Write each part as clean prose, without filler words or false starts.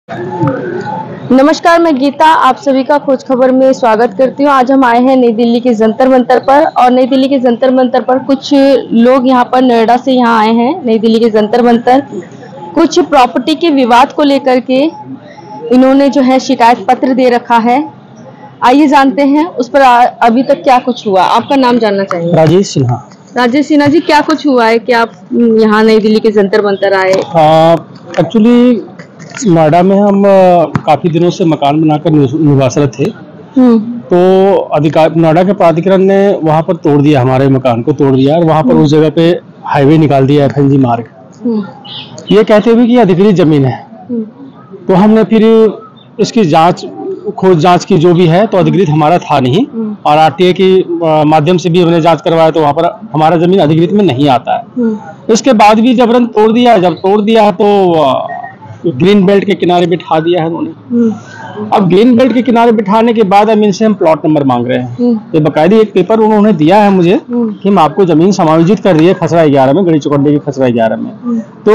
नमस्कार, मैं गीता आप सभी का खोज खबर में स्वागत करती हूँ। आज हम आए हैं नई दिल्ली के जंतर मंतर पर और नई दिल्ली के जंतर मंतर पर कुछ लोग यहाँ पर नोएडा से यहाँ आए हैं नई दिल्ली के जंतर मंतर कुछ प्रॉपर्टी के विवाद को लेकर के इन्होंने जो है शिकायत पत्र दे रखा है। आइए जानते हैं उस पर अभी तक क्या कुछ हुआ। आपका नाम जानना चाहिए। राजेश सिन्हा। राजेश सिन्हा जी, क्या कुछ हुआ है कि आप यहाँ नई दिल्ली के जंतर मंतर आए? एक्चुअली नोएडा में हम काफी दिनों से मकान बनाकर निवासरत थे। तो अधिकार नोएडा के प्राधिकरण ने वहां पर तोड़ दिया, हमारे मकान को तोड़ दिया और वहां पर उस जगह पे हाईवे निकाल दिया, एफएनजी मार्ग। ये कहते हुए कि अधिकृत जमीन है। तो हमने फिर इसकी खोज जांच की जो भी है, तो अधिकृत हमारा था नहीं और आरटीए के माध्यम से भी हमने जांच करवाया तो वहां पर हमारा जमीन अधिकृत में नहीं आता है। इसके बाद भी जबरन तोड़ दिया। जब तोड़ दिया तो ग्रीन बेल्ट के किनारे बिठा दिया है उन्होंने। अब ग्रीन बेल्ट के किनारे बिठाने के बाद अब इनसे हम प्लॉट नंबर मांग रहे हैं। ये बकायदे एक पेपर उन्होंने दिया है मुझे कि हम आपको जमीन समायोजित कर रही है खसरा 11 में, गढ़ी चौकड्डी की खसरा 11 में। तो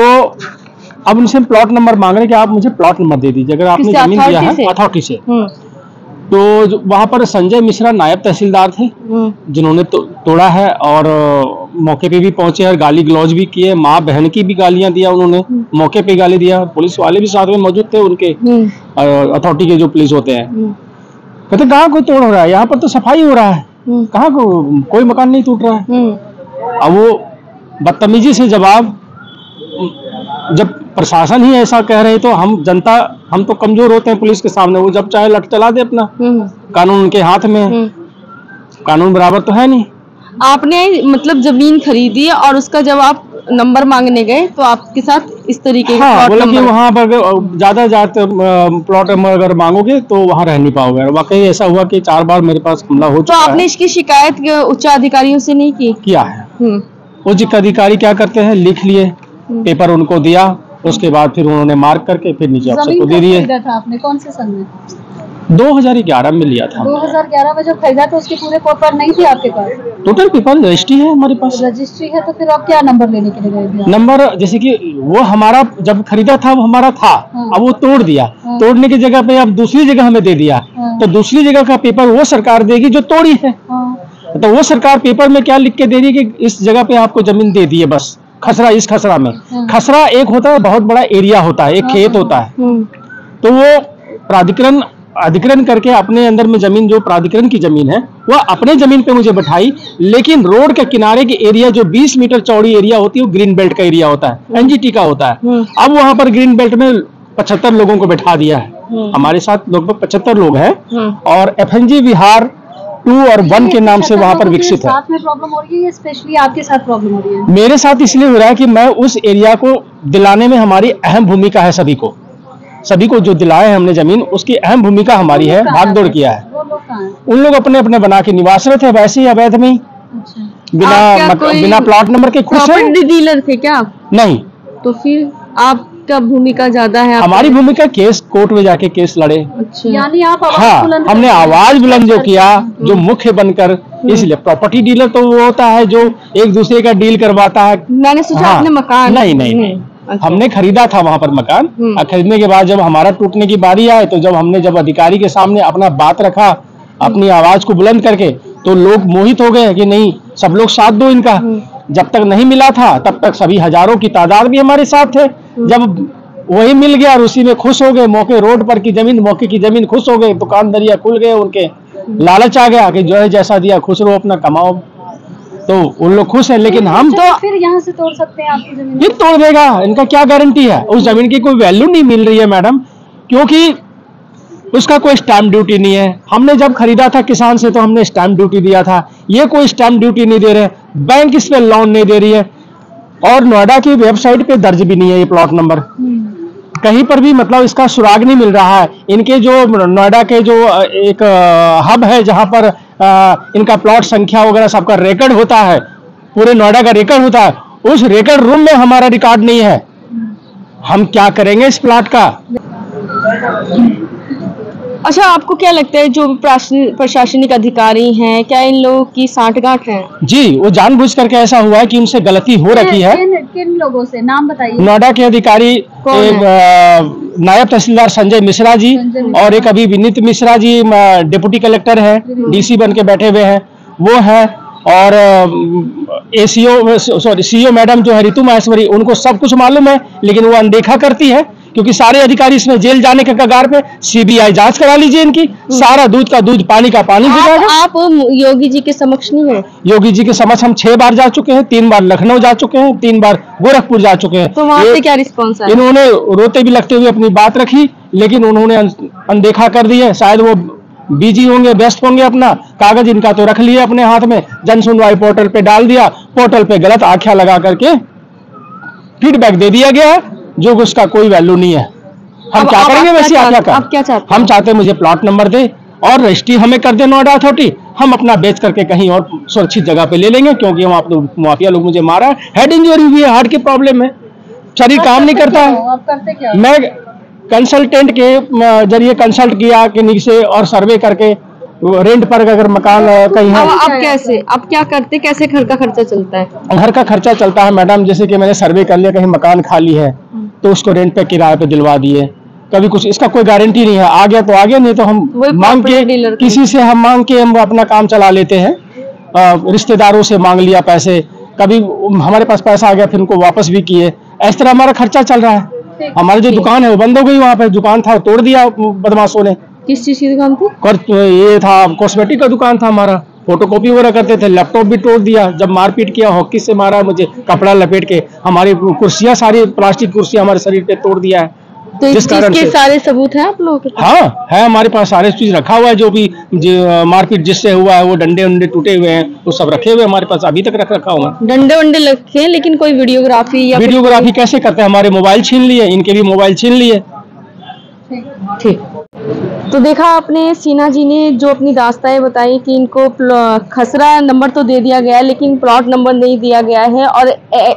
अब उनसे हम प्लॉट नंबर मांग रहे हैं कि आप मुझे प्लॉट नंबर दे दीजिए अगर आपने जमीन दिया है अथॉरिटी से। तो वहां पर संजय मिश्रा नायब तहसीलदार थे जिन्होंने तोड़ा है और मौके पे भी पहुंचे और गाली गलौज भी किए। माँ बहन की भी गालियां दिया उन्होंने, मौके पे गाली दिया। पुलिस वाले भी साथ में मौजूद थे उनके, अथॉरिटी के जो पुलिस होते हैं। कहते कहाँ कोई तोड़ हो रहा है, यहाँ पर तो सफाई हो रहा है, कहाँ कोई मकान नहीं टूट रहा है। अब वो बदतमीजी से जवाब, जब प्रशासन ही ऐसा कह रहे तो हम जनता, हम तो कमजोर होते हैं पुलिस के सामने। वो जब चाहे लठ चला दे अपना, कानून उनके हाथ में, कानून बराबर तो है नहीं। आपने मतलब जमीन खरीदी और उसका जब आप नंबर मांगने गए तो आपके साथ इस तरीके का बोला कि वहाँ पर ज्यादा प्लॉट नंबर अगर मांगोगे तो वहाँ रह नहीं पाओगे। वाकई ऐसा हुआ कि 4 बार मेरे पास हमला हो चुका है। तो आपने इसकी शिकायत उच्च अधिकारियों से नहीं की? किया है। उच्च अधिकारी क्या करते हैं, लिख लिए, पेपर उनको दिया, उसके बाद फिर उन्होंने मार्क करके फिर नीचे अफसर को दे दिए। आपने कौन से सन में? 2011 में लिया था। 2011 में जब खरीदा तो उसके पूरे पेपर नहीं थे आपके पास? टोटल पेपर रजिस्ट्री है हमारे पास। रजिस्ट्री है तो फिर आप क्या नंबर लेने के लिए गए? नंबर जैसे कि वो हमारा जब खरीदा था वो हमारा था। अब वो तोड़ दिया। तोड़ने की जगह पे अब दूसरी जगह हमें दे दिया। तो दूसरी जगह का पेपर वो सरकार देगी जो तोड़ी है। तो वो सरकार पेपर में क्या लिख के दे रही है कि इस जगह पे आपको जमीन दे दी है, बस खसरा, इस खसरा में। खसरा एक होता है, बहुत बड़ा एरिया होता है, एक खेत होता है। तो वो प्राधिकरण अधिग्रहण करके अपने अंदर में जमीन, जो प्राधिकरण की जमीन है वह अपने जमीन पे मुझे बैठाई, लेकिन रोड के किनारे की एरिया जो 20 मीटर चौड़ी एरिया होती है वो ग्रीन बेल्ट का एरिया होता है, एनजीटी का होता है। अब वहां पर ग्रीन बेल्ट में 75 लोगों को बैठा दिया है। हमारे साथ लगभग 75 लोग हैं और एफएनजी विहार 2 और 1 के नाम से वहां पर विकसित है। साथ में प्रॉब्लम हो रही है या स्पेशली आपके साथ प्रॉब्लम हो रही है? मेरे साथ इसलिए हो रहा है कि मैं उस एरिया को दिलाने में हमारी अहम भूमिका है। सभी को जो दिलाए हैं हमने जमीन, उसकी अहम भूमिका हमारी है। भागदौड़ किया है। उन लोग अपने अपने बना के निवासरत है, वैसे ही अवैध में बिना प्लॉट नंबर के खुश है। डीलर थे क्या आप? नहीं। तो फिर आपका भूमिका ज्यादा है? हमारी भूमिका केस, कोर्ट में जाके केस लड़े। अच्छा। यानी आप हमने आवाज बुलंद जो किया, जो मुख्य बनकर, इसलिए प्रॉपर्टी डीलर तो वो होता है जो एक दूसरे का डील करवाता है। मैंने सोचा आपने मकान। नहीं। अच्छा। हमने खरीदा था वहां पर मकान। और खरीदने के बाद जब हमारा टूटने की बारी आए तो जब अधिकारी के सामने अपना बात रखा, अपनी आवाज को बुलंद करके, तो लोग मोहित हो गए कि नहीं, सब लोग साथ दो इनका। जब तक नहीं मिला था तब तक सभी हजारों की तादाद भी हमारे साथ थे। जब वही मिल गया और उसी में खुश हो गए, मौके रोड पर की जमीन, मौके की जमीन, खुश हो गए, दुकानदारियां खुल गए, उनके लालच आ गया कि जो है जैसा दिया खुश रहो, अपना कमाओ। तो उन लोग खुश है, लेकिन हम तो फिर यहाँ से तोड़ सकते हैं आपकी जमीन? ये तोड़ देगा, इनका क्या गारंटी है? उस जमीन की कोई वैल्यू नहीं मिल रही है मैडम, क्योंकि उसका कोई स्टैंप ड्यूटी नहीं है। हमने जब खरीदा था किसान से तो हमने स्टैंप ड्यूटी दिया था, ये कोई स्टैंप ड्यूटी नहीं दे रहे, बैंक इस पे लोन नहीं दे रही है और नोएडा की वेबसाइट पे दर्ज भी नहीं है ये प्लॉट नंबर। कहीं पर भी मतलब इसका सुराग नहीं मिल रहा है। इनके जो नोएडा के जो एक हब है जहां पर इनका प्लॉट संख्या वगैरह सबका रिकॉर्ड होता है, पूरे नोएडा का रिकॉर्ड होता है, उस रिकॉर्ड रूम में हमारा रिकॉर्ड नहीं है। हम क्या करेंगे इस प्लॉट का? अच्छा, आपको क्या लगता है जो प्रशासनिक अधिकारी हैं, क्या इन लोगों की सांठगांठ है? जी, वो जानबूझ करके ऐसा हुआ है कि उनसे गलती हो रखी है। किन लोगों से, नाम बताइए। नोएडा के अधिकारी एक नायब तहसीलदार संजय मिश्रा जी और एक अभी विनीत मिश्रा जी डिप्टी कलेक्टर है, डीसी बन के बैठे हुए हैं वो है, और सीओ मैडम जो है ऋतु माहेश्वरी, उनको सब कुछ मालूम है लेकिन वो अनदेखा करती है क्योंकि सारे अधिकारी इसमें जेल जाने के कगार पे। सीबीआई जांच करा लीजिए इनकी, सारा दूध का दूध पानी का पानी बिगाड़ा। आप योगी जी के समक्ष नहीं है? योगी जी के समक्ष हम 6 बार जा चुके हैं, 3 बार लखनऊ जा चुके हैं, 3 बार गोरखपुर जा चुके हैं। तो वहाँ से क्या रिस्पॉन्स आया? इन्होंने रोते भी लगते हुए अपनी बात रखी लेकिन उन्होंने अनदेखा कर दी है। शायद वो बिजी होंगे, व्यस्त होंगे, अपना कागज इनका तो रख लिए अपने हाथ में, जन सुनवाई पोर्टल पे डाल दिया, पोर्टल पे गलत आख्या लगा करके फीडबैक दे दिया गया जो उसका कोई वैल्यू नहीं है। हम क्या करेंगे वैसे आख्या का? आप क्या चाहते? हम चाहते हैं मुझे प्लॉट नंबर दे और रजिस्ट्री हमें कर दे नोएडा अथॉरिटी, हम अपना बेच करके कहीं और सुरक्षित जगह पे ले लेंगे क्योंकि वहाँ तो माफिया लोग मुझे मारा है, हेड इंजरी हुई है, हार्ट की प्रॉब्लम है, शरीर काम नहीं करता है। आप करते क्या? मैं कंसल्टेंट के जरिए कंसल्ट किया कि नीचे और सर्वे करके रेंट पर अगर मकान कहीं है। अब कैसे, अब क्या करते, कैसे घर का खर्चा चलता है? घर का खर्चा चलता है मैडम, जैसे कि मैंने सर्वे कर लिया कहीं मकान खाली है तो उसको रेंट पे किराए पे दिलवा दिए, कभी कुछ, इसका कोई गारंटी नहीं है, आ गया तो आ गया, नहीं तो हम मांग के किसी से हम अपना काम चला लेते हैं। रिश्तेदारों से मांग लिया पैसे, कभी हमारे पास पैसा आ गया फिर उनको वापस भी किए, इस तरह हमारा खर्चा चल रहा है। हमारी जो दुकान है वो बंद हो गई, वहाँ पे दुकान था तोड़ दिया बदमाशों ने। किस चीज की दुकान थी? ये था कॉस्मेटिक का दुकान था हमारा, फोटोकॉपी वगैरह करते थे, लैपटॉप भी तोड़ दिया। जब मारपीट किया, हॉकी से मारा मुझे, कपड़ा लपेट के, हमारी कुर्सियां, सारी प्लास्टिक कुर्सियां हमारे शरीर पे तोड़ दिया है। तो इस चीज के सारे सबूत हैं आप लोगों के पास? हाँ है, हमारे पास सारे चीज रखा हुआ है, जो भी मारपीट जिससे हुआ है, वो डंडे वंडे टूटे हुए हैं, वो सब रखे हुए हमारे पास, अभी तक रखा हुआ है। डंडे वंडे रखे हैं लेकिन कोई वीडियोग्राफी या वीडियोग्राफी कैसे करते हैं? हमारे मोबाइल छीन लिए, इनके भी मोबाइल छीन लिए। ठीक। तो देखा आपने, सीना जी ने जो अपनी दास्ताएं बताई कि इनको खसरा नंबर तो दे दिया गया है लेकिन प्लॉट नंबर नहीं दिया गया है, और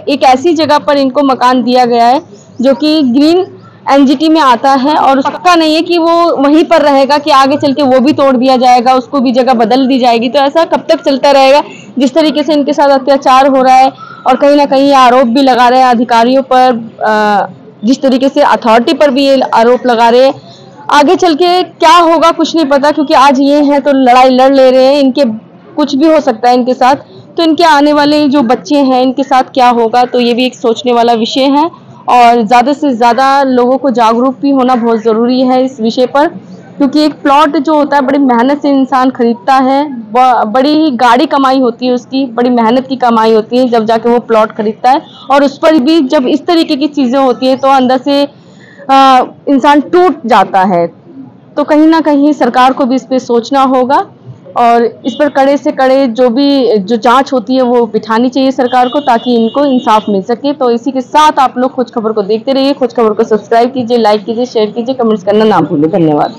एक ऐसी जगह पर इनको मकान दिया गया है जो कि ग्रीन एनजीटी में आता है, और पक्का नहीं है कि वो वहीं पर रहेगा, कि आगे चल के वो भी तोड़ दिया जाएगा, उसको भी जगह बदल दी जाएगी। तो ऐसा कब तक चलता रहेगा? जिस तरीके से इनके साथ अत्याचार हो रहा है और कहीं ना कहीं आरोप भी लगा रहे हैं अधिकारियों पर, जिस तरीके से अथॉरिटी पर भी ये आरोप लगा रहे हैं, आगे चल के क्या होगा कुछ नहीं पता, क्योंकि आज ये हैं तो लड़ाई लड़ ले रहे हैं, इनके कुछ भी हो सकता है इनके साथ। तो इनके आने वाले जो बच्चे हैं इनके साथ क्या होगा, तो ये भी एक सोचने वाला विषय है, और ज़्यादा से ज़्यादा लोगों को जागरूक भी होना बहुत ज़रूरी है इस विषय पर, क्योंकि एक प्लॉट जो होता है बड़ी मेहनत से इंसान खरीदता है, बड़ी ही गाढ़ी कमाई होती है उसकी, बड़ी मेहनत की कमाई होती है जब जाके वो प्लॉट खरीदता है, और उस पर भी जब इस तरीके की चीज़ें होती हैं तो अंदर से इंसान टूट जाता है। तो कहीं ना कहीं सरकार को भी इस पर सोचना होगा, और इस पर कड़े से कड़े जो जांच होती है वो बिठानी चाहिए सरकार को, ताकि इनको इंसाफ मिल सके। तो इसी के साथ आप लोग खोज खबर को देखते रहिए, खोज खबर को सब्सक्राइब कीजिए, लाइक कीजिए, शेयर कीजिए, कमेंट्स करना ना भूलें। धन्यवाद।